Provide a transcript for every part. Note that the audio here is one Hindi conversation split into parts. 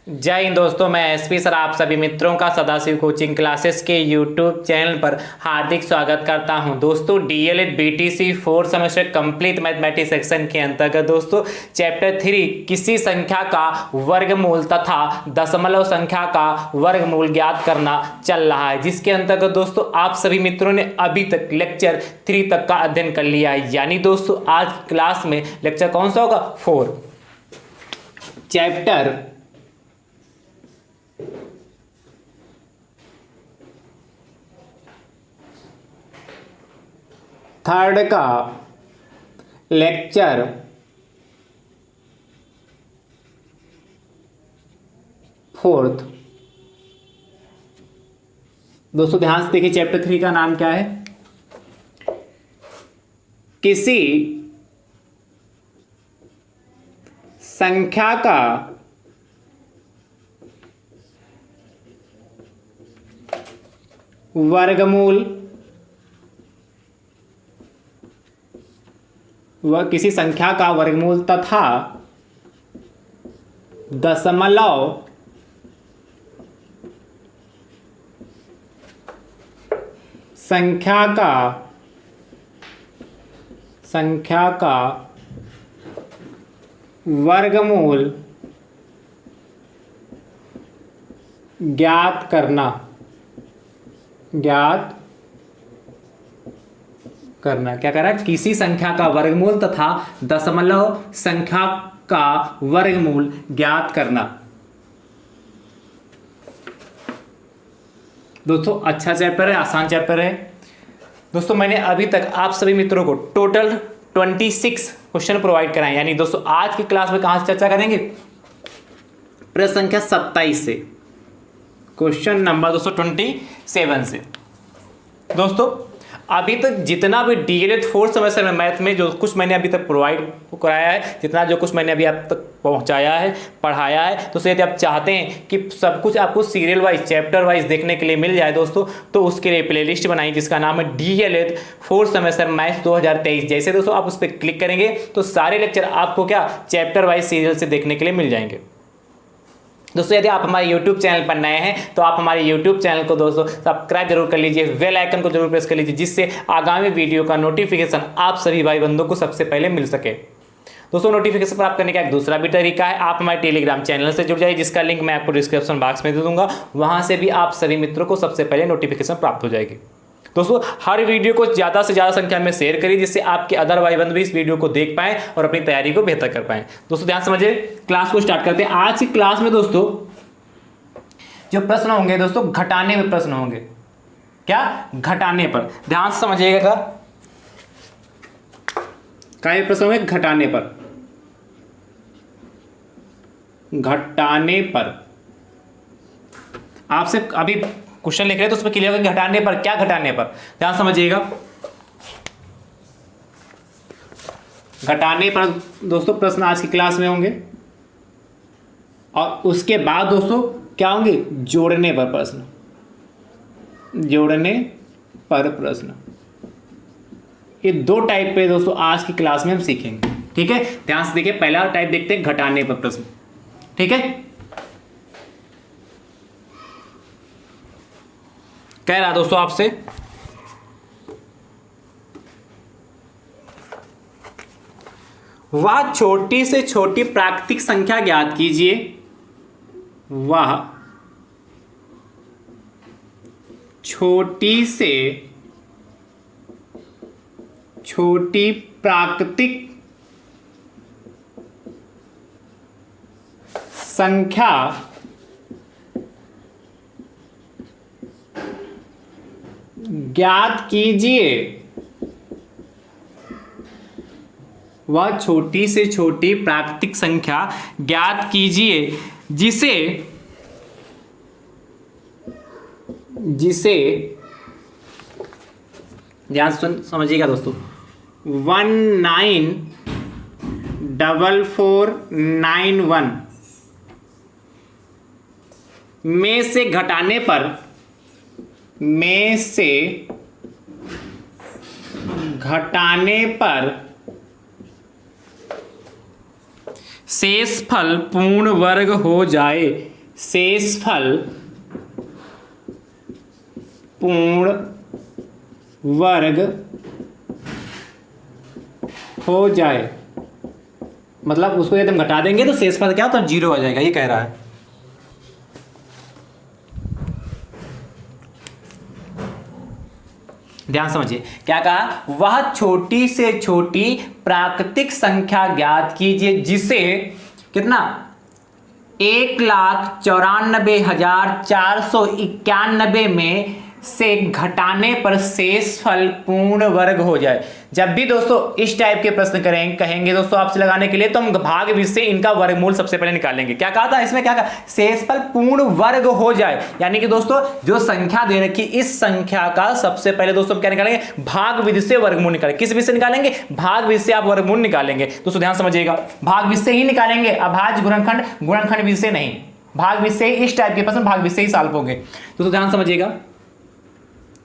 जय हिंद दोस्तों, मैं एसपी सर आप सभी मित्रों का सदाशिव कोचिंग क्लासेस के यूट्यूब चैनल पर हार्दिक स्वागत करता हूं। दोस्तों DElEd BTC 4th semester complete mathematics section के अंतर्गत दोस्तों चैप्टर 3 किसी संख्या का वर्गमूल तथा दशमलव संख्या का वर्गमूल ज्ञात करना चल रहा है, जिसके अंतर्गत दोस्तों आप सभी मित्रों ने अभी तक लेक्चर 3 तक का अध्ययन कर लिया है। यानी दोस्तों आज क्लास में लेक्चर कौन सा होगा? 4 चैप्टर 3 का लेक्चर 4th। दोस्तों ध्यान से देखिए, चैप्टर 3 का नाम क्या है? किसी संख्या का वर्गमूल किसी संख्या का वर्गमूल तथा दशमलव संख्या का वर्गमूल ज्ञात करना क्या कह रहा है? किसी संख्या का वर्गमूल तथा दशमलव संख्या का वर्गमूल ज्ञात करना। दोस्तों अच्छा चैप्टर है, आसान चैप्टर है। दोस्तों मैंने अभी तक आप सभी मित्रों को टोटल 26 क्वेश्चन प्रोवाइड कराए। यानी दोस्तों आज की क्लास में कहां से चर्चा करेंगे? प्रश्न संख्या 27 से क्वेश्चन नंबर 27 से। दोस्तों अभी तक जितना भी डीएलएड 4th सेमेस्टर में मैथ में जो कुछ मैंने अभी तक प्रोवाइड कराया है, जितना जो कुछ मैंने अभी आप तक पहुंचाया है, पढ़ाया है, तो यदि आप चाहते हैं कि सब कुछ आपको सीरियल वाइज चैप्टर वाइज देखने के लिए मिल जाए दोस्तों, तो उसके लिए प्लेलिस्ट बनाई जिसका नाम है डीएलएड 4th सेमेस्टर मैथ्स 2023। जैसे दोस्तों आप उस पर क्लिक करेंगे तो सारे लेक्चर आपको क्या चैप्टर वाइज सीरियल से देखने के लिए मिल जाएंगे। दोस्तों यदि आप हमारे YouTube चैनल पर नए हैं तो आप हमारे YouTube चैनल को दोस्तों सब्सक्राइब जरूर कर लीजिए, बेल आइकन को जरूर प्रेस कर लीजिए, जिससे आगामी वीडियो का नोटिफिकेशन आप सभी भाई बंधुओं को सबसे पहले मिल सके। दोस्तों नोटिफिकेशन प्राप्त करने का एक दूसरा भी तरीका है, आप हमारे टेलीग्राम चैनल से जुड़ जाइए, जिसका लिंक मैं आपको डिस्क्रिप्शन बॉक्स में दे दूंगा। वहां से भी आप सभी मित्रों को सबसे पहले नोटिफिकेशन प्राप्त हो जाएगी। दोस्तों हर वीडियो को ज़्यादा से ज़्यादा संख्या में शेयर करिए, जिससे आपके अदर भाई बंधु भी इस वीडियो को देख पाएं और अपनी तैयारी को बेहतर कर पाएं। दोस्तों ध्यान समझिए, क्लास को स्टार्ट करते हैं। आज की क्लास में दोस्तों जो प्रश्न होंगे दोस्तों घटाने में प्रश्न होंगे। क्या? घटाने पर। ध्यान से समझिएगा, क्या प्रश्न होंगे? घटाने पर। आपसे अभी क्वेश्चन लिख रहे हैं तो उसमें क्लियर होगा घटाने पर। क्या घटाने पर? ध्यान समझिएगा, घटाने पर दोस्तों प्रश्न आज की क्लास में होंगे। और उसके बाद दोस्तों क्या होंगे? जोड़ने पर प्रश्न। ये 2 टाइप पे दोस्तों आज की क्लास में हम सीखेंगे। ठीक है, ध्यान से देखिए। पहला टाइप देखते हैं घटाने पर प्रश्न। ठीक है, कह रहा दोस्तों आपसे वह छोटी से छोटी प्राकृतिक संख्या ज्ञात कीजिए। वह छोटी से छोटी प्राकृतिक संख्या ज्ञात कीजिए। वह छोटी से छोटी प्राकृतिक संख्या ज्ञात कीजिए जिसे ध्यान समझिएगा दोस्तों 194491 में से घटाने पर शेषफल पूर्ण वर्ग हो जाए। शेषफल पूर्ण वर्ग हो जाए, मतलब उसको यदि हम घटा देंगे तो शेषफल क्या तो 0 आ जाएगा, ये कह रहा है। ध्यान समझिए क्या कहा, वह छोटी से छोटी प्राकृतिक संख्या ज्ञात कीजिए जिसे कितना 1,94,491 में से घटाने पर शेषफल पूर्ण वर्ग हो जाए। जब भी दोस्तों इस टाइप के प्रश्न कहेंगे दोस्तों आपसे लगाने के लिए, तो हम भाग विधि से इनका वर्गमूल सबसे पहले निकालेंगे। क्या कहा था इसमें, क्या कहा, शेषफल पूर्ण वर्ग हो जाए, यानी कि दोस्तों जो संख्या दे रखी इस संख्या का सबसे पहले दोस्तों क्या निकालेंगे, भाग विधि से वर्गमूल निकालेंगे। किस विधि से निकालेंगे, भाग विधि से आप वर्गमूल निकालेंगे। दोस्तों ध्यान समझिएगा, भाग विधि से ही निकालेंगे, अभाज्य गुणनखंड गुणनखंड विधि से नहीं, भाग विधि से। इस टाइप के प्रश्न भाग विधि से ही सॉल्व होंगे। दोस्तों ध्यान समझिएगा,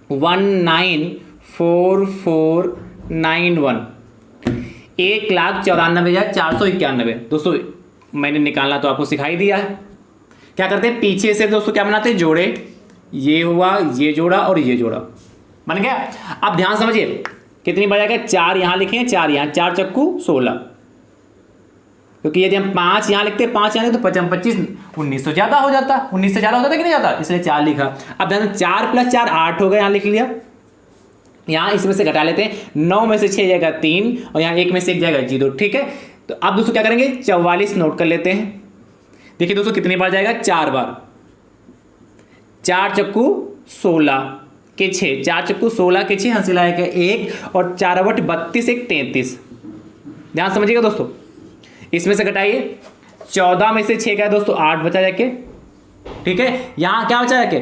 194491, 1,94,491। दोस्तों मैंने निकालना तो आपको सिखाई दिया है। क्या करते हैं, पीछे से दोस्तों क्या बनाते हैं, जोड़े, ये हुआ, ये जोड़ा और ये जोड़ा, बन गया। अब ध्यान समझिए कितनी बार जाएगा, 4 यहां लिखेंगे, 4 यहां, 4 चक्कू 16, क्योंकि यदि हम 5 यहां लिखते, 5 यहां लिखते तो 55 25 19 तो ज्यादा हो जाता, 19 से ज्यादा होता था कि नहीं जाता, इसलिए 4 लिखा। अब ध्यान 4 + 4 8 हो गया, यहां लिख लिया। यहां इसमें से घटा लेते हैं, 9 में से 6 जाएगा 3 और यहां 1 में से 1 जाएगा 0, ठीक है। तो अब दोस्तों क्या करेंगे, 44 नोट कर लेते हैं। देखिए दोस्तों कितनी बार जाएगा, 4 बार, 4 चक्कू 16 के 6, 4 चक्कू 16 के 6, हंसी लाएगा 1 और 4 अवट 32 1 33। ध्यान समझिएगा दोस्तों, इसमें से घटाइए, 14 में से 6 गया दोस्तों 8 बचा जाके, ठीक है। यहां क्या बचा जाके,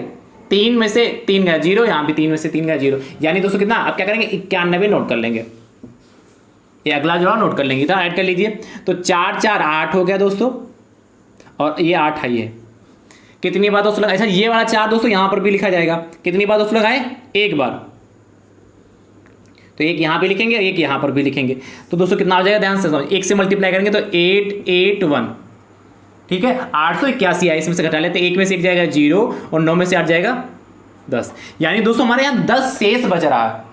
3 में से 3 गया 0, यहां भी 3 में से 3 गया 0, यानी दोस्तों कितना, अब क्या करेंगे 91 नोट कर लेंगे, ये अगला जोड़ा नोट कर लेंगे, तो ऐड कर लीजिए। तो 4 4 8 हो गया दोस्तों, और ये 8 है, ये कितनी बार दोस्तों लगा, अच्छा ये वाला 4 दोस्तों यहां पर भी लिखा जाएगा, कितनी बार दोस्तों लगाए, 1 बार, तो 1 यहां पे लिखेंगे, 1 यहां पर भी लिखेंगे। तो दोस्तों कितना हो जाएगा, ध्यान से समझ, 1 से मल्टीप्लाई करेंगे तो 881, ठीक है। 881 आया, इसमें से घटा लेते, 1 में से 1 जाएगा 0 और 9 में से 8 जाएगा 10, यानी दोस्तों हमारे यहाँ 10 शेष बच रहा है।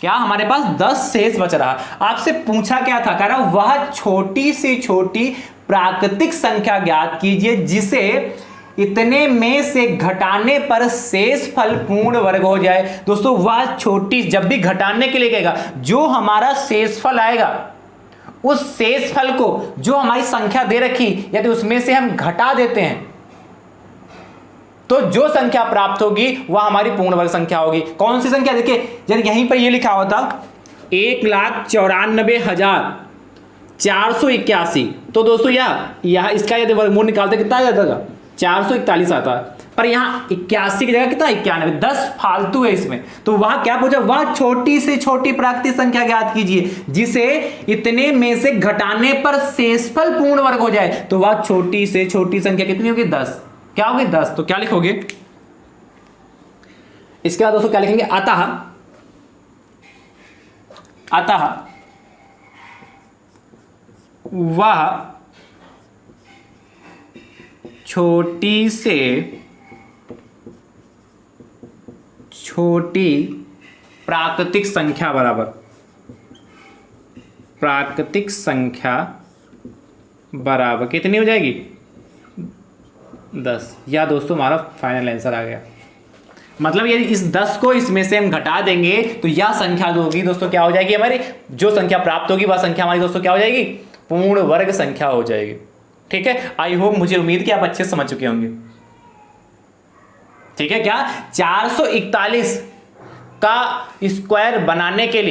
क्या हमारे पास 10 शेष बच रहा है। आपसे पूछा क्या था, कह रहा वह छोटी से छोटी प्राकृतिक संख्या ज्ञात कीजिए जिसे इतने में से घटाने पर शेषफल पूर्ण वर्ग हो जाए। दोस्तों वह छोटी, जब भी घटाने के लिए कहेगा, जो हमारा शेषफल आएगा उस शेषफल को जो हमारी संख्या दे रखी यदि उसमें से हम घटा देते हैं तो जो संख्या प्राप्त होगी वह हमारी पूर्ण वर्ग संख्या होगी। कौन सी संख्या, देखिए जब यहीं पर यह लिखा होता 1,94,481, तो दोस्तों यह इसका यदि वर्गमूल निकालते कितना आ जाता था, 441 आता है, पर यहां 81 की जगह कितना 91, 10 फालतू है इसमें। तो वहां क्या पूछा, वह छोटी से छोटी प्राकृतिक संख्या ज्ञात कीजिए जिसे इतने में से घटाने पर शेषफल पूर्ण वर्ग हो जाए। तो वह छोटी से छोटी संख्या कितनी होगी, 10। क्या होगी 10, तो क्या लिखोगे, इसके बाद दोस्तों क्या लिखेंगे, अतः वह छोटी से छोटी प्राकृतिक संख्या बराबर कितनी हो जाएगी, 10। या दोस्तों हमारा फाइनल आंसर आ गया। मतलब यदि इस 10 को इसमें से हम घटा देंगे तो यह संख्या जो होगी दोस्तों क्या हो जाएगी, हमारी जो संख्या प्राप्त होगी वह संख्या हमारी दोस्तों क्या हो जाएगी, पूर्ण वर्ग संख्या हो जाएगी। ठीक है, आई होप, मुझे उम्मीद कि आप अच्छे से समझ चुके होंगे। ठीक है, क्या 441 का स्क्वायर बनाने के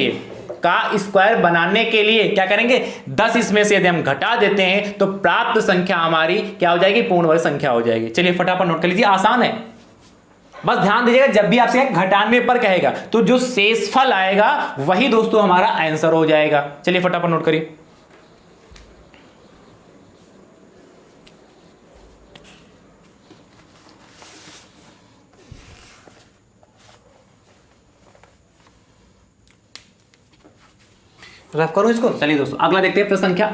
लिए क्या करेंगे, 10 इसमें से यदि हम घटा देते हैं तो प्राप्त संख्या हमारी क्या हो जाएगी, पूर्ण वर्ग संख्या हो जाएगी। चलिए फटाफट नोट कर लीजिए, आसान है। बस ध्यान दीजिएगा, जब भी आपसे घटाने पर कहेगा तो जो शेषफल आएगा वही दोस्तों हमारा आंसर हो जाएगा। चलिए फटाफट नोट करिए। रफ करो इसको। चलिए दोस्तों अगला देखते हैं, प्रश्न संख्या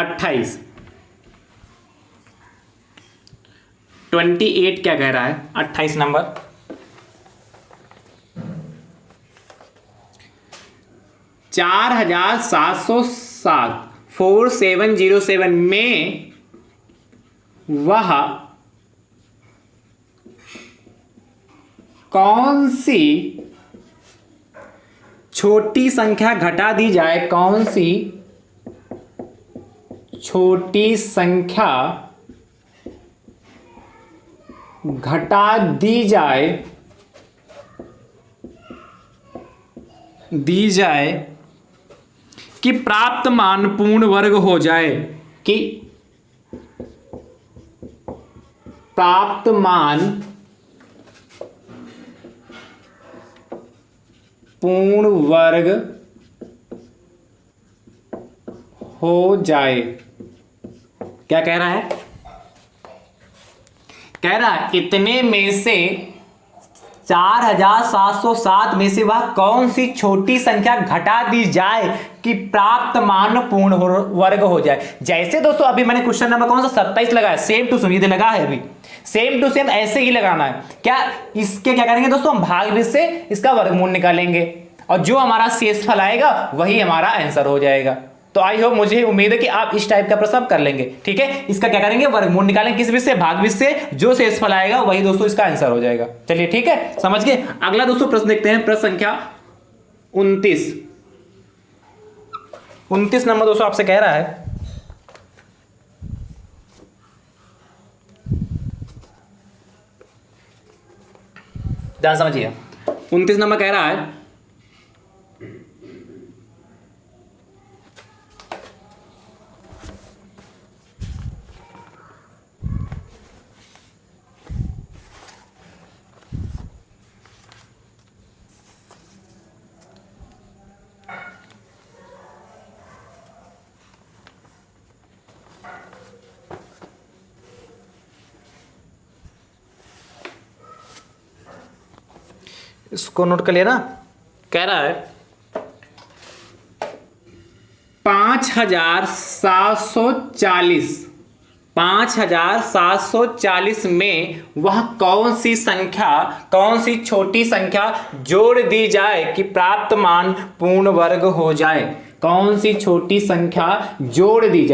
28, 28 क्या कह रहा है? 28 नंबर 4707 4707 में वह कौन सी छोटी संख्या घटा दी जाए, कौन सी छोटी संख्या घटा दी जाए कि प्राप्त मान पूर्ण वर्ग हो जाए, कि प्राप्त मान पूर्ण वर्ग हो जाए। क्या कह रहा है? कह रहा है इतने में से 4707 में से वह कौन सी छोटी संख्या घटा दी जाए कि प्राप्त मान पूर्ण वर्ग हो जाए। जैसे दोस्तों अभी मैंने क्वेश्चन नंबर कौन सा 27 लगाया, सेम टू सेम ये लगा है, अभी सेम टू सेम ऐसे ही लगाना है। क्या इसके क्या करेंगे दोस्तों, हम भाग से इसका वर्गमूल निकालेंगे और जो हमारा शेषफल आएगा वही हमारा आंसर हो जाएगा। तो आई होप, मुझे उम्मीद है कि आप इस टाइप का प्रश्न कर लेंगे। ठीक है, इसका क्या करेंगे, वर्गमूल निकालेंगे किस विषय से, भाग विषय से, जो शेषफल आएगा वही दोस्तों इसका आंसर हो जाएगा। चलिए ठीक है, समझ गए। अगला दोस्तों प्रश्न देखते हैं, प्रश्न संख्या 29 नंबर दोस्तों आपसे कह रहा है, ध्यान समझिए। 29 नंबर कह रहा है इसको नोट कर लिया ना। कह रहा है 5740 में वह कौन सी छोटी संख्या जोड़ दी जाए कि प्राप्त मान पूर्ण वर्ग हो जाए। कौन सी छोटी संख्या जोड़ दी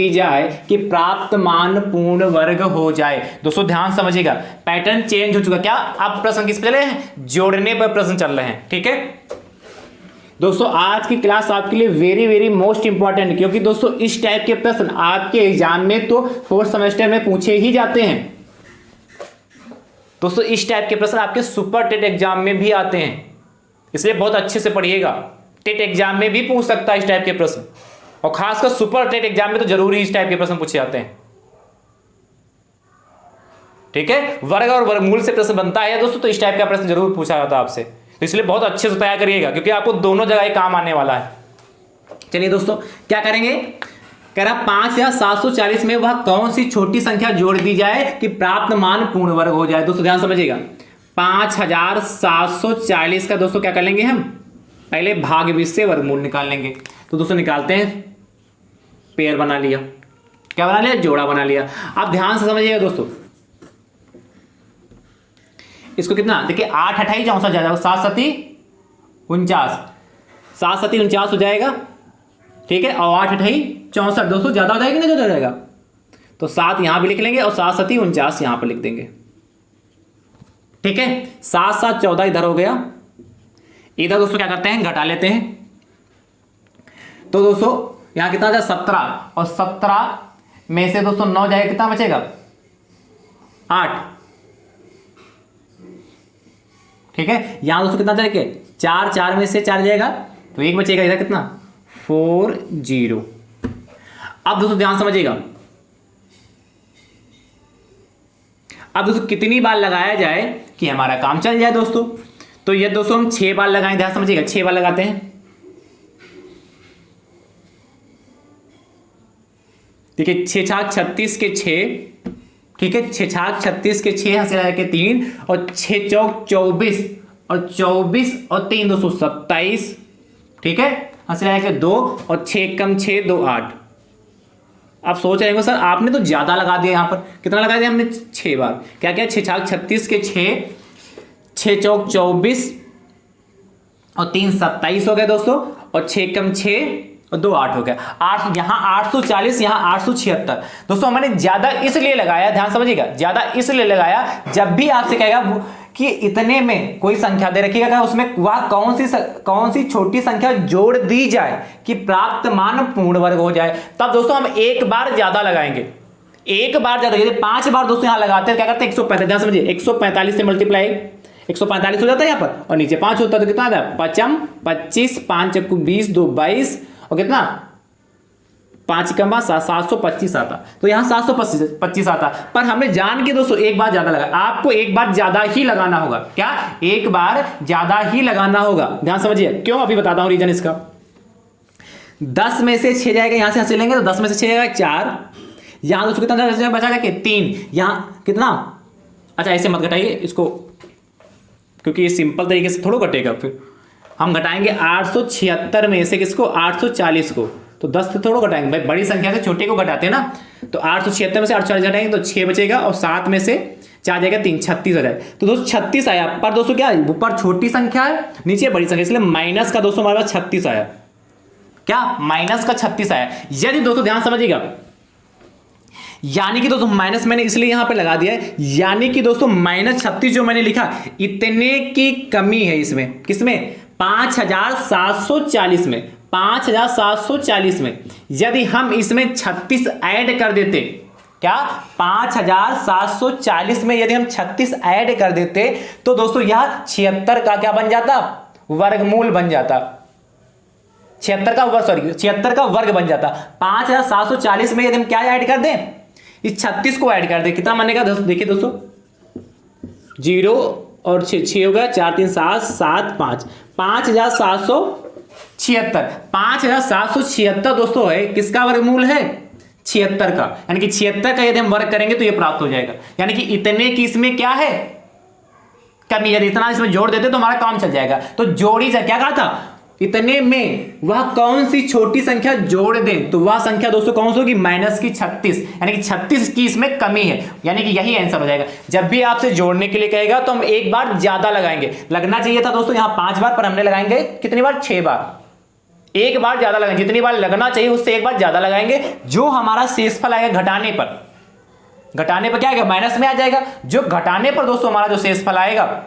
जाए कि प्राप्त मान पूर्ण वर्ग हो जाए। दोस्तों ध्यान समझिएगा, पैटर्न चेंज हो चुका। क्या आप प्रश्न किस पे चले हैं, जोड़ने पर प्रश्न चल रहे हैं। ठीक है दोस्तों, आज की क्लास आपके लिए वेरी वेरी मोस्ट इंपॉर्टेंट, क्योंकि दोस्तों इस टाइप के प्रश्न आपके एग्जाम में तो 4th सेमेस्टर में पूछे ही जाते हैं। दोस्तों इस टाइप के प्रश्न आपके सुपर टेट एग्जाम में भी आते हैं, इसलिए बहुत अच्छे से पढ़िएगा। टेट एग्जाम में भी पूछ सकता है इस टाइप के प्रश्न, और खासकर सुपर टेट एग्जाम में तो जरूरी इस टाइप के प्रश्न पूछे जाते हैं। ठीक है, वर्ग और वर्गमूल से प्रश्न बनता है दोस्तों, तो इस टाइप का प्रश्न जरूर पूछा जाता है आपसे, तो इसलिए बहुत अच्छे से तैयार करिएगा, क्योंकि आपको दोनों जगह काम आने वाला है। चलिए दोस्तों क्या करेंगे, कह रहा 5740 में वह कौन सी छोटी संख्या जोड़ दी जाए कि प्राप्त मान पूर्ण वर्ग हो जाए। दोस्तों ध्यान समझिएगा, 5740 का दोस्तों क्या कर लेंगे, हम पहले भाग विषय से वर्गमूल निकाल लेंगे। तो दोस्तों निकालते हैं, पेयर बना लिया, क्या बना लिया, जोड़ा बना लिया। आप ध्यान से समझिएगा दोस्तों, इसको कितना देखिए, 8 28 64 जाएगा, 7 7 49, 7 7 49 हो जाएगा। ठीक है, और 8 28 64 दोस्तों ज्यादा हो जाएगा ना, ज्यादा हो जाएगा, तो 7 यहां भी लिख लेंगे और 7 7 49 यहां पर लिख देंगे। ठीक है, 7 7 14 इधर हो गया। इधर दोस्तों क्या करते हैं, घटा लेते हैं। तो दोस्तों यहां कितना जाए, 17, और 17 में से दोस्तों 9 जाएगा, कितना बचेगा, 8। ठीक है, यहां दोस्तों कितना जाएगा, 4, 4 में से 4 जाएगा तो 1 बचेगा, इधर कितना 4 0। अब दोस्तों ध्यान समझिएगा, अब दोस्तों कितनी बार लगाया जाए कि हमारा काम चल जाए दोस्तों। तो ये दोस्तों हम 6 बार लगाएं, ध्यान समझिएगा, 6 बार लगाते हैं। देखिए 6 छाक 36 के 6, ठीक है, 6 छाक 36 के 6 हंसे लगा के 3, और 6 चौक 24, और 24 और 3 दोस्तों 27, ठीक है, हासिल आएगा 2 और 6 कम 6 2 8। आप सोच रहे हो सर आपने तो ज्यादा लगा दिया, यहाँ पर कितना लगा दिया हमने 6 बार। क्या क्या 6 छाक 36 के 6 चौक 24 और 3 27 हो गए दोस्तों, और 6 कम 6 और 2 8 हो गया। 8 यहाँ 840 यहाँ 876। दोस्तों मैंने ज्यादा इसलिए लगाया, ध्यान समझिएगा, ज्यादा इसलिए लगाया जब भी आपसे कहेगा कि इतने में कोई संख्या दे रखिएगा उसमें वह कौन सी छोटी संख्या जोड़ दी जाए कि प्राप्त मान पूर्ण वर्ग हो जाए, तब दोस्तों हम एक बार ज्यादा लगाएंगे। एक बार ज्यादा, यदि 5 बार दोस्तों यहां लगाते हैं क्या करते हैं 145, ध्यान समझिए 145 से मल्टीप्लाई 145 हो जाता है यहाँ पर, और नीचे 5 होता है तो कितना आता है 5 25 5 चक्कू 20 2 22 और कितना 5 कमा 725 आता, तो यहां 725 आता। पर हमने जान के दोस्तों एक बार ज्यादा लगा, आपको एक बार ज्यादा ही लगाना होगा। क्या एक बार ज्यादा ही लगाना होगा, ध्यान समझिए क्यों, अभी बताता हूं रीजन इसका। 10 में से 6 जाएगा, यहां से हंसी लेंगे तो 10 में से 6 जाएगा 4, यहां दोस्तों कितना बचा जाएगा 3, यहां कितना, अच्छा ऐसे मत घटाइए इसको क्योंकि ये सिंपल तरीके से थोड़ा घटेगा, फिर हम घटाएंगे 876 में से किसको 840 को, तो 10 से थोड़ा घटाएंगे भाई, बड़ी संख्या से छोटे को घटाते हैं ना, तो 876 में से 840 घटाएंगे तो 6 बचेगा और 7 में से 4 जाएगा 3 36 हो जाए, तो दोस्तों 36 आया। पर दोस्तों क्या है, ऊपर छोटी संख्या है नीचे बड़ी संख्या, इसलिए माइनस का दोस्तों हमारे पास 36 आया। क्या माइनस का 36 आया। यदि दोस्तों ध्यान समझिएगा, यानी कि दोस्तों माइनस मैंने इसलिए यहां पे लगा दिया है, यानी कि दोस्तों -36 जो मैंने लिखा इतने की कमी है इसमें, किसमें 5740 में, 5740 में यदि हम इसमें 36 ऐड कर देते, क्या 5740 में यदि हम 36 ऐड कर देते तो दोस्तों यह 76 का क्या बन जाता, वर्गमूल बन जाता, 76 का वर्ग बन जाता। 5740 में यदि हम क्या ऐड कर दें, इस 36 को ऐड कर दें, कितना बनेगा दोस्तों, देखिए दोस्तों 0 और 6 होगा 4 3 7 7 5 5776, 5776 दोस्तों है किसका वर्गमूल है 76 का, यानी कि 76 का यदि हम वर्ग करेंगे तो ये प्राप्त हो जाएगा। यानी कि इतने की इसमें क्या है कमी, यदि इतना इसमें जोड़ देते तो हमारा काम चल जाएगा। तो जोड़ी से क्या कहा था, इतने में वह कौन सी छोटी संख्या जोड़ दें, तो वह संख्या दोस्तों कौन सी होगी -36, यानी कि 36 की इसमें कमी है, यानी कि यही आंसर हो जाएगा। जब भी आपसे जोड़ने के लिए कहेगा तो हम एक बार ज्यादा लगाएंगे, लगना चाहिए था दोस्तों यहां 5 बार, पर हमने लगाएंगे कितनी बार 6 बार, एक बार ज्यादा लगाएंगे, जितनी बार लगना चाहिए उससे एक बार ज्यादा लगाएंगे। जो हमारा शेषफल आएगा घटाने पर क्या आएगा, माइनस में आ जाएगा। जो घटाने पर दोस्तों हमारा जो शेषफल आएगा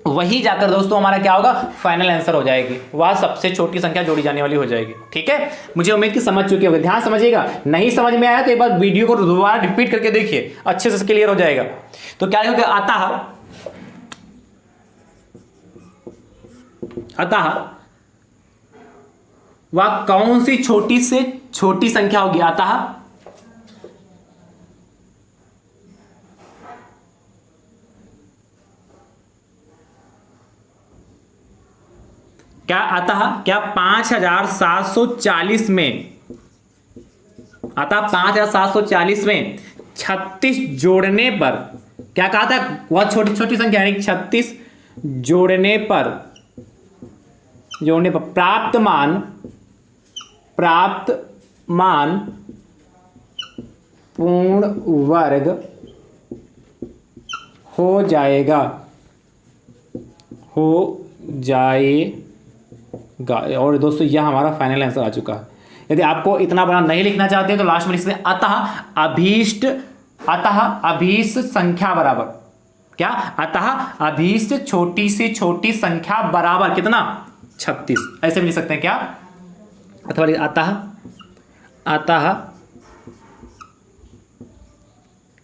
वही जाकर दोस्तों हमारा क्या होगा, फाइनल आंसर हो जाएगी, वह सबसे छोटी संख्या जोड़ी जाने वाली हो जाएगी। ठीक है, मुझे उम्मीद की समझ चुकी होगी, ध्यान समझिएगा, नहीं समझ में आया तो एक बार वीडियो को दोबारा रिपीट करके देखिए, अच्छे से क्लियर हो जाएगा। तो क्या होगा, अतः वह कौन सी छोटी से छोटी संख्या होगी, अतः क्या, अतः क्या 5740 में, अतः 5740 में 36 जोड़ने पर, क्या कहा था, वह छोटी छोटी संख्या यानी 36 जोड़ने पर प्राप्त मान पूर्ण वर्ग हो जाएगा, और दोस्तों यह हमारा फाइनल आंसर आ चुका है। यदि आपको इतना बड़ा नहीं लिखना चाहते तो लास्ट में लिख सकते हैं अतः अभीष्ट संख्या बराबर, क्या, अतः अभीष्ट छोटी से छोटी संख्या बराबर कितना 36, ऐसे भी लिख सकते हैं क्या, अथवा अतः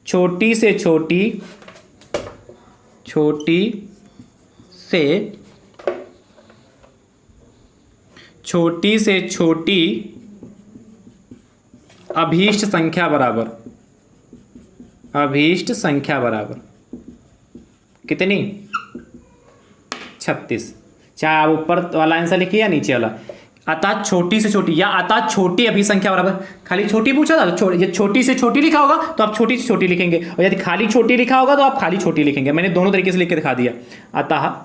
छोटी से छोटी अभीष्ट संख्या बराबर कितनी 36, चाहे आप ऊपर वाला आंसर लिखिए या नीचे वाला, अतः छोटी से छोटी या अतः छोटी अभी संख्या बराबर, खाली छोटी पूछा था तो ये छोटी से छोटी लिखा होगा तो आप छोटी से छोटी लिखेंगे, और यदि खाली छोटी लिखा होगा तो आप खाली छोटी लिखेंगे। मैंने दोनों तरीके से लिख के दिखा दिया, अतः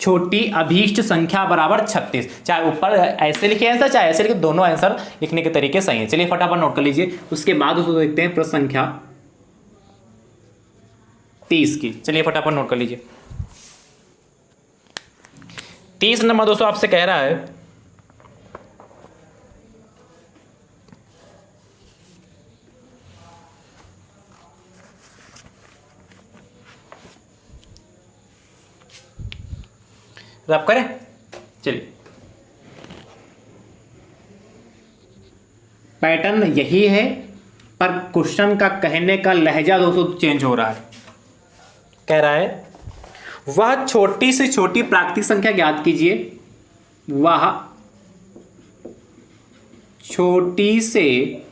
छोटी अभीष्ट संख्या बराबर 36। चाहे ऊपर ऐसे लिखे आंसर चाहे ऐसे लिखे, दोनों आंसर लिखने के तरीके सही है। चलिए फटाफट नोट कर लीजिए। उसके बाद उसको देखते हैं प्रश्न संख्या 30 की। चलिए फटाफट नोट कर लीजिए। 30 नंबर दोस्तों आपसे कह रहा है रब करें। चलिए पैटर्न यही है, पर क्वेश्चन का कहने का लहजा दोस्तों चेंज हो रहा है। कह रहा है वह छोटी से छोटी प्राकृतिक संख्या ज्ञात कीजिए। वह छोटी से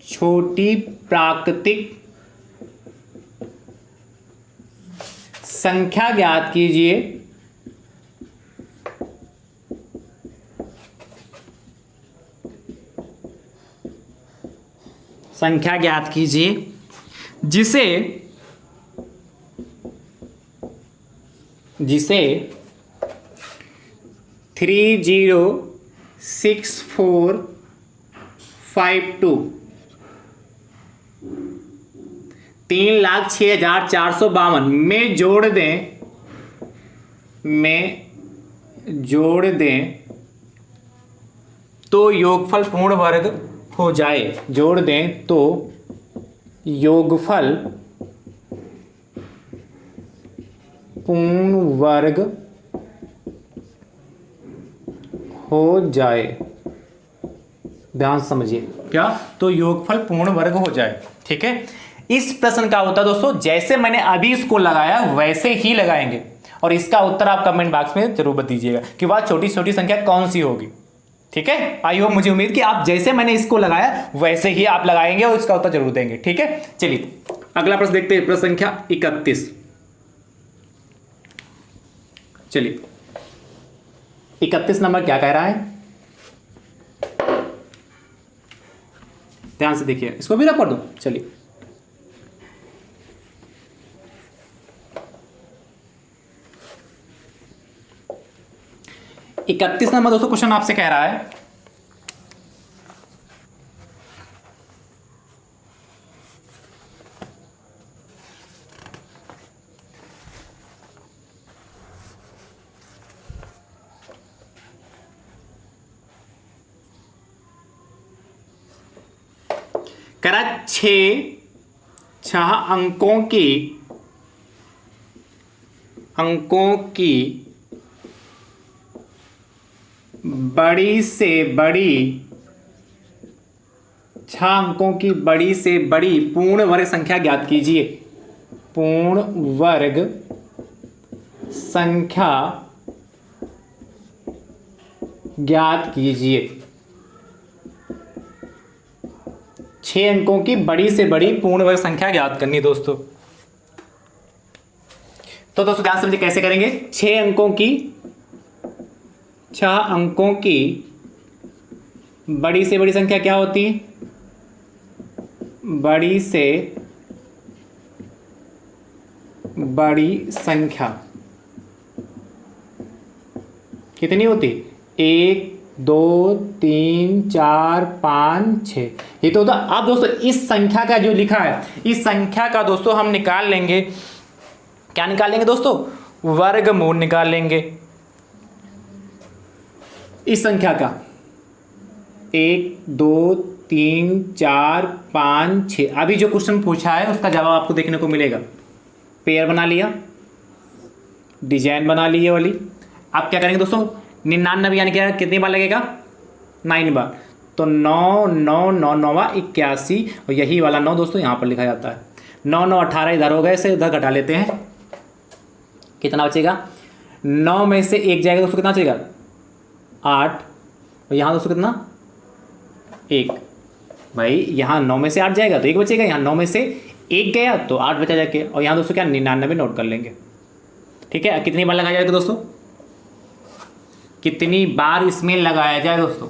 छोटी प्राकृतिक संख्या ज्ञात कीजिए संख्या ज्ञात कीजिए जिसे 306452 3,06,452 में जोड़ दें तो योगफल पूर्ण वर्ग हो जाए। जोड़ दें तो योगफल पूर्ण वर्ग हो जाए। ध्यान समझिए, क्या? तो योगफल पूर्ण वर्ग हो जाए। ठीक है, इस प्रश्न का उत्तर दोस्तों जैसे मैंने अभी इसको लगाया वैसे ही लगाएंगे, और इसका उत्तर आप कमेंट बॉक्स में जरूर बताइएगा कि वह छोटी छोटी संख्या कौन सी होगी। ठीक है, आई होप मुझे उम्मीद कि आप जैसे मैंने इसको लगाया वैसे ही आप लगाएंगे और इसका उत्तर जरूर देंगे। ठीक है, चलिए अगला प्रश्न देखते हैं, प्रश्न संख्या 31। चलिए 31 नंबर क्या कह रहा है, ध्यान से देखिए, इसको भी रख कर दूं। चलिए 31 नंबर दोस्तों क्वेश्चन आपसे कह रहा है करा 6 अंकों की बड़ी से बड़ी 6 अंकों की बड़ी से बड़ी पूर्ण वर्ग संख्या ज्ञात कीजिए। पूर्ण वर्ग संख्या ज्ञात कीजिए। 6 अंकों की बड़ी से बड़ी पूर्ण वर्ग संख्या ज्ञात करनी दोस्तों। तो दोस्तों ध्यान समझिए कैसे करेंगे। 6 अंकों की बड़ी से बड़ी संख्या क्या होती है? बड़ी से बड़ी संख्या कितनी होती? 1 2 3 4 5 6। ये तो होता। अब दोस्तों इस संख्या का जो लिखा है, इस संख्या का दोस्तों हम निकाल लेंगे। क्या निकाल लेंगे दोस्तों? वर्गमूल निकाल लेंगे इस संख्या का। 1 2 3 4 5 6। अभी जो क्वेश्चन पूछा है उसका जवाब आपको देखने को मिलेगा। पेयर बना लिया, डिजाइन बना ली ये वाली। आप क्या करेंगे दोस्तों? 99 यानी क्या कितनी बार लगेगा? 9 बार। तो 9 9 9 9 81, और यही वाला 9 दोस्तों यहाँ पर लिखा जाता है। 9 9 18 इधर हो गए, इसे उधर घटा लेते हैं। कितना बचेगा? 9 में से 1 जाएगा दोस्तों, कितना बचेगा? 8। और यहाँ दोस्तों कितना? 1। भाई यहाँ 9 में से 8 जाएगा तो 1 बचेगा, यहाँ 9 में से 1 गया तो 8 बचा जाके, और यहाँ दोस्तों क्या 99 नोट कर लेंगे। ठीक है, कितनी बार लगाया जाएगा दोस्तों? कितनी बार इसमें लगाया जाए दोस्तों?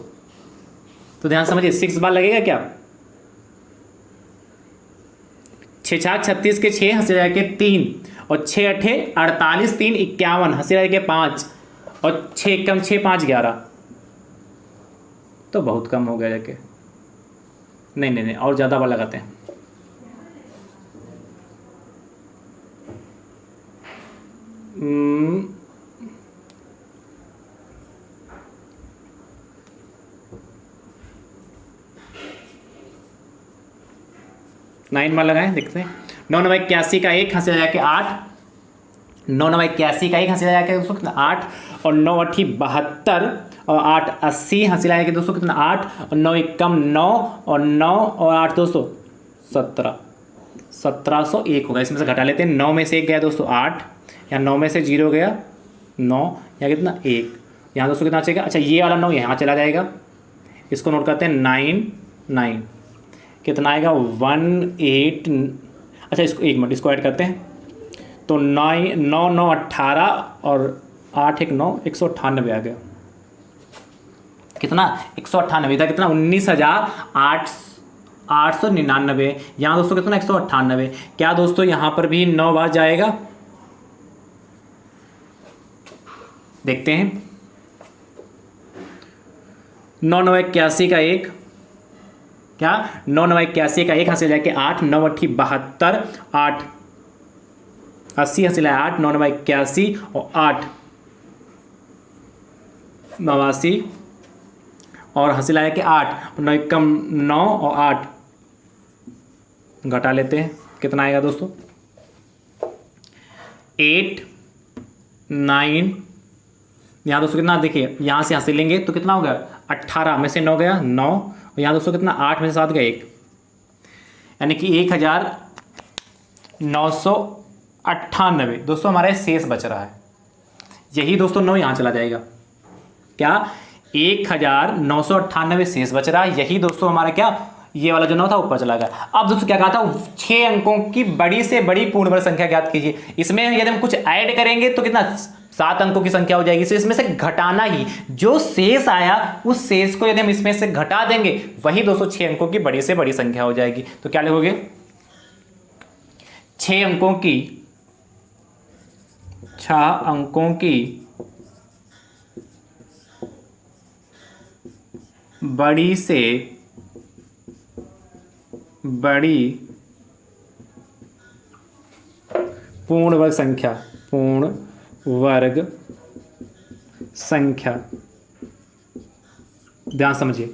तो ध्यान समझिए, 6 बार लगेगा क्या? 6 छाक 36 के 6 हंसी लगा के 3 और 6 अठे 48 3 51 हंसी लगा के 5 और 6 कम 6 5 11 तो बहुत कम हो गया जाके। नहीं नहीं नहीं और ज़्यादा वाला लगाते हैं। नाइन वाला लगाएं, देखते हैं। 9 9 81 का 1 हंसी लगा के 8, 9 9 81 का 1 हंसी लगा के दोस्तों कितना 8 और 9 अठी 72 और 8 80 हंसी लगा के दोस्तों कितना 8 और 9 एकम 9 और 9 और 8 दोस्तों 17, 1701 होगा। इसमें से घटा लेते हैं। 9 में से 1 गया दोस्तों 8, या 9 में से 0 गया 9, या कितना 1, यहाँ दोस्तों कितना चलेगा। अच्छा ये वाला 9 यहाँ चला जाएगा, इसको नोट करते हैं 9 9 कितना आएगा 18। अच्छा इसको 1 मिनट इसको ऐड करते हैं तो 9 9 9 18 और 8 1 9 198 आ गया। कितना 198 था, कितना 19,899। यहाँ दोस्तों कितना 198। क्या दोस्तों यहाँ पर भी 9 बार जाएगा, देखते हैं। 9 9 81 का 1 क्या 9 9 81 का 1 हंसी लगा के 8, 9 अठी 72 8 80 हंसी लगा 8, 9 9 81 और 8 89 और हंसी लगा के 8 और 9 कम 9 और 8 घटा लेते हैं, कितना आएगा दोस्तों 8 9। यहाँ दोस्तों कितना देखिए, यहाँ से हंसी लेंगे तो कितना हो गया 18 में से 9 गया 9 और यहाँ दोस्तों कितना 8 में से 7 गया 1, यानी कि 1998 दोस्तों हमारे शेष बच रहा है। यही दोस्तों 9 यहाँ चला जाएगा, क्या 1998 शेष बच रहा है। यही दोस्तों हमारा क्या ये वाला जो 9 था ऊपर चला गया। अब दोस्तों क्या कहा था 6 अंकों की बड़ी से बड़ी पूर्ण वर्ग संख्या ज्ञात कीजिए। इसमें यदि हम कुछ ऐड करेंगे तो कितना 7 अंकों की संख्या हो जाएगी। इसमें से घटाना ही, जो शेष आया उस शेष को यदि हम इसमें से घटा देंगे वही दोस्तों 6 अंकों की बड़ी से बड़ी संख्या हो जाएगी। तो क्या लिखोगे 6 अंकों की बड़ी से बड़ी पूर्ण वर्ग संख्या, ध्यान समझिए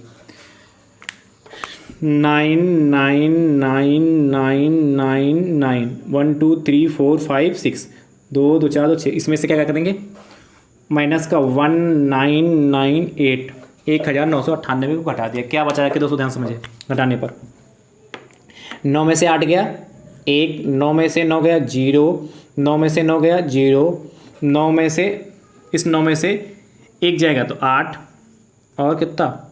9 9 9 9 9 9 1 2 3 4 5 6 2 2 4 2 6। इसमें से क्या करेंगे माइनस का 1998 1998 को घटा दिया, क्या बचा कि दोस्तों ध्यान समझिए। घटाने पर 9 में से 8 गया 1, 9 में से 9 गया 0, 9 में से 9 गया 0, 9 में से इस 9 में से 1 जाएगा तो 8 और कितना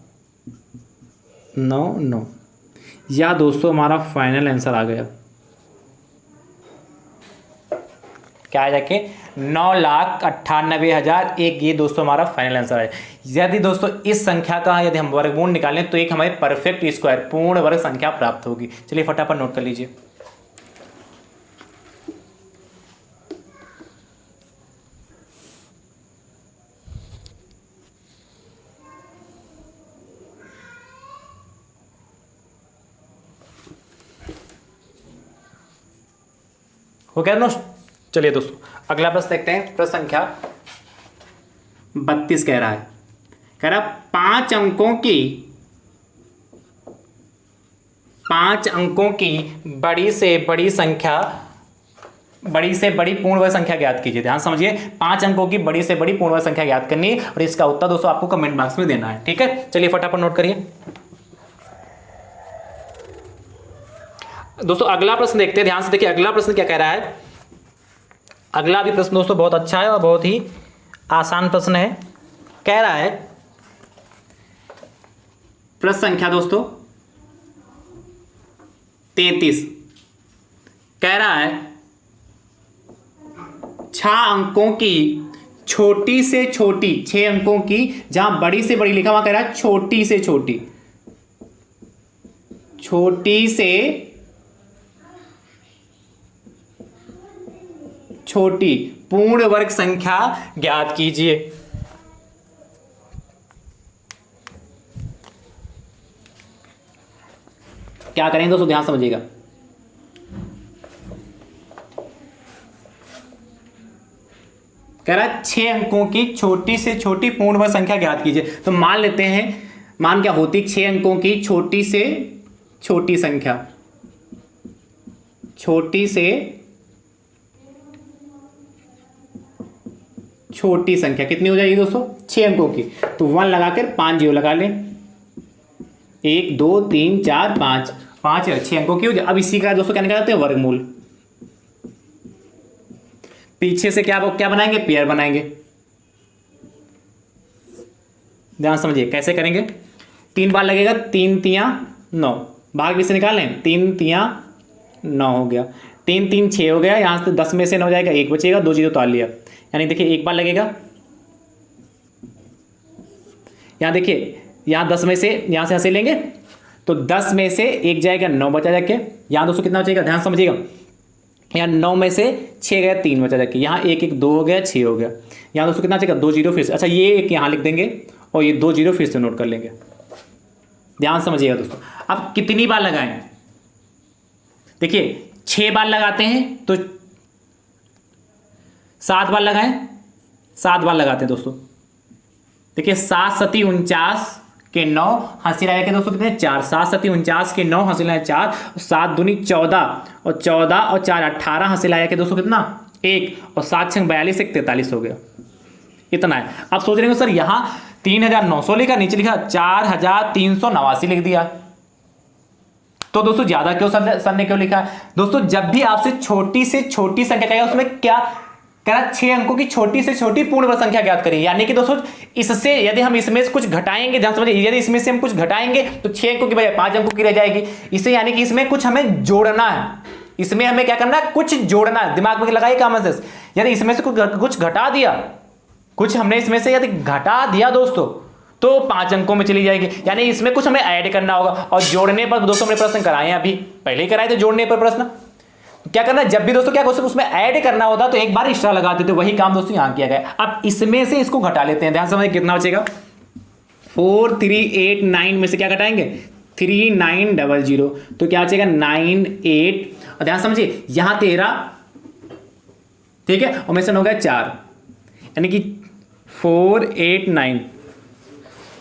9 9। या दोस्तों हमारा फाइनल आंसर आ गया, क्या आ जाके 9,98,001। ये दोस्तों हमारा फाइनल आंसर है। यदि दोस्तों इस संख्या का यदि हम वर्गमूल निकालें तो एक हमारे परफेक्ट स्क्वायर पूर्ण वर्ग संख्या प्राप्त होगी। चलिए फटाफट नोट कर लीजिए। हो गया नोट। चलिए दोस्तों अगला प्रश्न देखते हैं। प्रश्न संख्या 32 कह रहा है 5 अंकों की बड़ी से बड़ी पूर्ण वर्ग संख्या ज्ञात कीजिए। ध्यान समझिए 5 अंकों की बड़ी से बड़ी पूर्ण वर्ग संख्या ज्ञात करनी है और इसका उत्तर दोस्तों आपको कमेंट बॉक्स में देना है। ठीक है, चलिए फटाफट नोट करिए। दोस्तों अगला प्रश्न देखते हैं, ध्यान से देखिए अगला प्रश्न क्या कह रहा है। अगला भी प्रश्न दोस्तों बहुत अच्छा है और बहुत ही आसान प्रश्न है। कह रहा है प्रश्न संख्या दोस्तों 33 कह रहा है 6 अंकों की छोटी से छोटी, 6 अंकों की जहां बड़ी से बड़ी लिखा वहां कह रहा है छोटी से छोटी पूर्ण वर्ग संख्या ज्ञात कीजिए। क्या करेंगे दोस्तों, ध्यान समझिएगा। कह रहा है 6 अंकों की छोटी से छोटी पूर्ण वर्ग संख्या ज्ञात कीजिए। तो मान लेते हैं, मान क्या होती, 6 अंकों की छोटी से छोटी संख्या, छोटी से छोटी संख्या कितनी हो जाएगी दोस्तों, 6 अंकों की। तो 1 लगाकर 5 जीरो लगा लें, 1 2 3 4 5, 5 6 अंकों की हो गई। अब इसी का दोस्तों क्या निकालते हैं, वर्गमूल। पीछे से क्या बनाएंगे, पेयर बनाएंगे। ध्यान समझिए कैसे करेंगे। 3 बार लगेगा, 3 तियां 9, भाग भी से निकाल लें, 3 तियां 9 हो गया, 3 3 6 हो गया। यहां से 10 में से 9 जाएगा, 1 बचेगा, 2 जीरो तो आ लिया। यानी देखिए 1 बार लगेगा, यहां देखिए, यहां 10 में से यहां से हंसे लेंगे तो 10 में से 1 जाएगा, 9 बचा जाके। यहां दोस्तों कितना बचेगा, ध्यान समझिएगा, यहाँ 9 में से 6 गया, 3 बचा जाके। यहाँ 1 1 2 हो गया, 6 हो गया। यहाँ दोस्तों कितना बचेगा, 2 जीरो फिर से। अच्छा ये एक यहाँ लिख देंगे और ये 2 जीरो फिर से नोट कर लेंगे। ध्यान समझिएगा दोस्तों। अब कितनी बार लगाएं, देखिए 6 बार लगाते हैं तो 7 बार लगाएं, 7 बार लगाते हैं दोस्तों। देखिए 7 सती 49 के 9, हंसी लगा के दोस्तों कितने 4, 7 सती 49 के 9, हंसी लगा 4, 7 दूनी 14 और 14 और 4 18, हंसी लगा के दोस्तों कितना 1 और 7 6 42, 1 43 हो गया। इतना है। अब सोच रहे हो सर यहाँ 3900 लिखा, नीचे लिखा 4389 लिख दिया, तो दोस्तों ज्यादा क्यों सर ने क्यों लिखा है। दोस्तों जब भी आपसे छोटी से छोटी संख्या कहेगा उसमें क्या कह 6 अंकों की छोटी से छोटी पूर्ण वर्ग संख्या ज्ञात करें। यानी कि दोस्तों इससे यदि हम इसमें से कुछ घटाएंगे, ध्यान समझिए, यदि इसमें से हम कुछ घटाएंगे तो 6 अंकों की बजाय 5 अंकों की रह जाएगी। इसे यानी कि इसमें कुछ हमें जोड़ना है, इसमें हमें क्या करना है, कुछ जोड़ना है। दिमाग में लगाइए कॉमन सेंस। यदि इसमें से कुछ घटा दिया, कुछ हमने इसमें से यदि घटा दिया दोस्तों तो 5 अंकों में चली जाएगी। यानी इसमें कुछ हमें ऐड करना होगा। और जोड़ने पर दोस्तों हमने प्रश्न कराए हैं, अभी पहले ही कराए थे जोड़ने पर प्रश्न। क्या करना है, जब भी दोस्तों क्या उसमें ऐड करना होता तो एक बार एक्स्ट्रा लगा देते, वही काम दोस्तों यहां किया गया। अब इसमें से इसको घटा लेते हैं। ध्यान समझिए कितना बचेगा, 4389 में से क्या घटाएंगे, 3900, तो क्या बचेगा 98। और ध्यान समझिए यहां 13, ठीक है, और में से हो गया 4, यानी कि 489,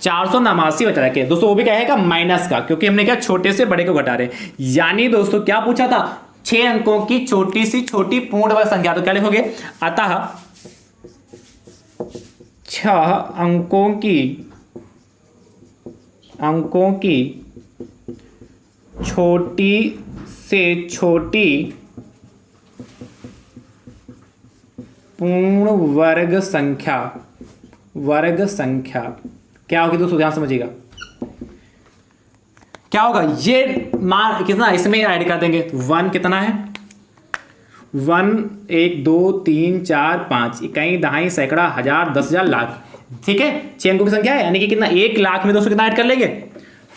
489 बचा रखे दोस्तों। वो भी क्या है माइनस का, क्योंकि हमने क्या छोटे से बड़े को घटा रहे। यानी दोस्तों क्या पूछा था, 6 अंकों की छोटी सी छोटी पूर्ण वर्ग संख्या। तो क्या लिखोगे, अतः 6 अंकों की छोटी से छोटी पूर्ण वर्ग संख्या क्या होगी दोस्तों, ध्यान समझिएगा। क्या होगा, ये मान कितना इसमें ऐड कर देंगे, 1 कितना है, 1 1 2 3 4 5, इकाई दहाई सैकड़ा हजार 10,000 लाख, ठीक है, 6 अंकों की संख्या है। यानी कि कितना 1 लाख में दोस्तों कितना ऐड कर लेंगे,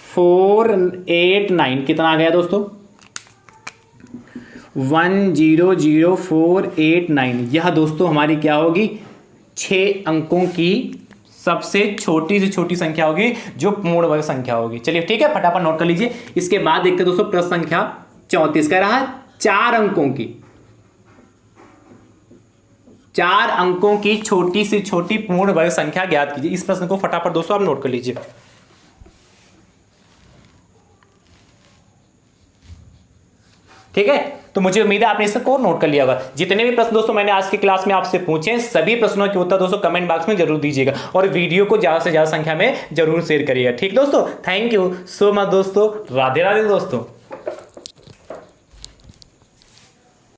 489, कितना आ गया दोस्तों 100489। यह दोस्तों हमारी क्या होगी, 6 अंकों की सबसे छोटी से छोटी संख्या होगी जो पूर्ण वर्ग संख्या होगी। चलिए ठीक है, फटाफट नोट कर लीजिए। इसके बाद देखते दोस्तों प्रश्न संख्या 34 कह रहा है 4 अंकों की छोटी से छोटी पूर्ण वर्ग संख्या ज्ञात कीजिए। इस प्रश्न को फटाफट दोस्तों आप नोट कर लीजिए। ठीक है, तो मुझे उम्मीद है आपने इसको नोट कर लिया होगा। जितने भी प्रश्न दोस्तों मैंने आज की क्लास में आपसे पूछे हैं, सभी प्रश्नों के उत्तर दोस्तों कमेंट बॉक्स में जरूर दीजिएगा और वीडियो को ज्यादा से ज्यादा संख्या में जरूर शेयर करिएगा। ठीक दोस्तों, थैंक यू सो मच दोस्तों, राधे राधे दोस्तों।